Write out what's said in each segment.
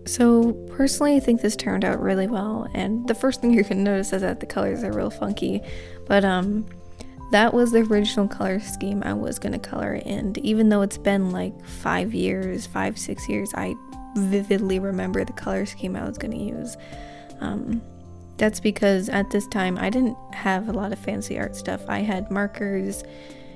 So personally, I think this turned out really well, and the first thing you can notice is that the colors are real funky, but that was the original color scheme I was gonna color, and even though it's been like 5 years, 5-6 years, I vividly remember the color scheme I was gonna use. That's because at this time I didn't have a lot of fancy art stuff. I had markers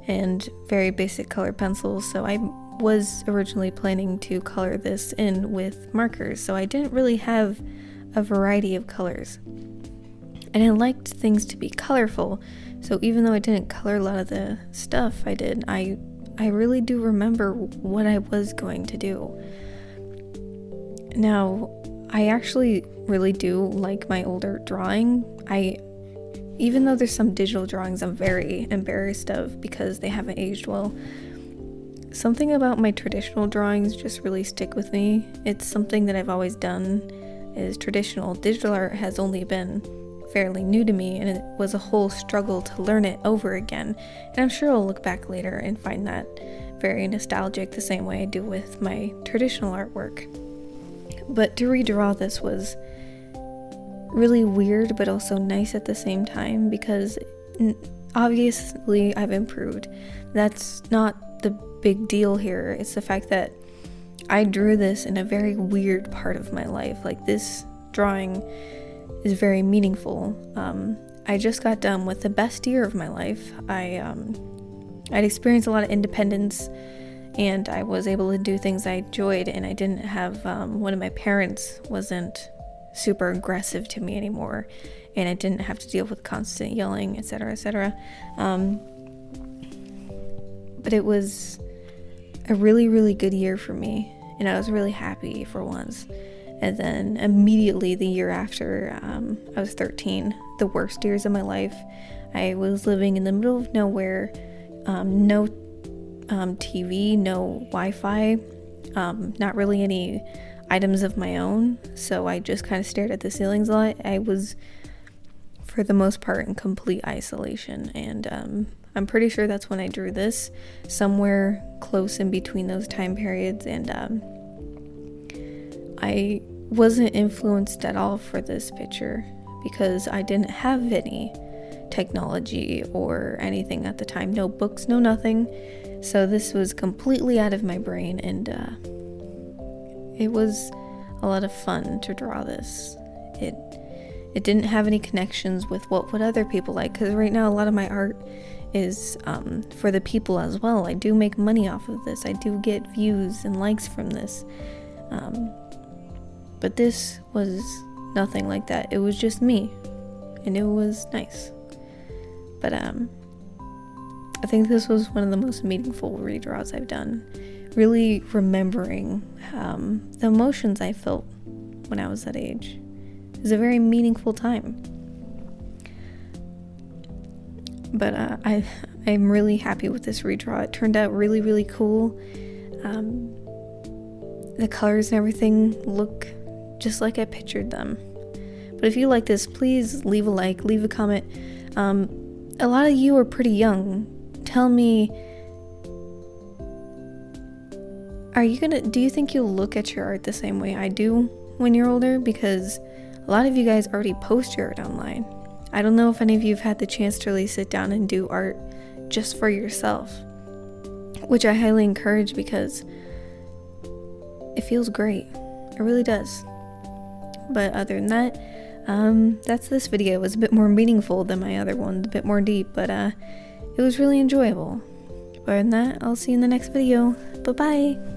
and very basic color pencils, so I was originally planning to color this in with markers, so I didn't really have a variety of colors. And I liked things to be colorful, so even though I didn't color a lot of the stuff I did, I really do remember what I was going to do. Now, I actually really do like my older drawing. Even though there's some digital drawings I'm very embarrassed of because they haven't aged well, something about my traditional drawings just really stick with me. It's something that I've always done, is traditional. Digital art has only been fairly new to me, and it was a whole struggle to learn it over again. And I'm sure I'll look back later and find that very nostalgic, the same way I do with my traditional artwork. But to redraw this was really weird, but also nice at the same time, because obviously I've improved. That's not the big deal here. It's the fact that I drew this in a very weird part of my life. Like, this drawing is very meaningful. I just got done with the best year of my life. I'd experienced a lot of independence, and I was able to do things I enjoyed, and I didn't have one of my parents wasn't super aggressive to me anymore, and I didn't have to deal with constant yelling, etc., etc. But it was a really, really good year for me, and I was really happy for once. And then immediately the year after, I was 13, the worst years of my life. I was living in the middle of nowhere, no TV, no Wi-Fi, not really any items of my own, so I just kind of stared at the ceilings a lot. I was, for the most part, in complete isolation, and I'm pretty sure that's when I drew this, somewhere close in between those time periods, and I wasn't influenced at all for this picture because I didn't have any technology or anything at the time, no books, no nothing, so this was completely out of my brain, and it was a lot of fun to draw this. It didn't have any connections with what would other people like, because right now a lot of my art is for the people as well. I do make money off of this. I do get views and likes from this. But this was nothing like that. It was just me, and it was nice. But I think this was one of the most meaningful redraws I've done. Really remembering the emotions I felt when I was that age. It was a very meaningful time. But I'm really happy with this redraw. It turned out really, really cool. The colors and everything look just like I pictured them. But if you like this, please leave a like, leave a comment. A lot of you are pretty young. Tell me, do you think you'll look at your art the same way I do when you're older? Because a lot of you guys already post your art online. I don't know if any of you have had the chance to really sit down and do art just for yourself, which I highly encourage because it feels great. It really does. But other than that, that's this video. It was a bit more meaningful than my other one, a bit more deep, but it was really enjoyable. Other than that, I'll see you in the next video. Bye-bye!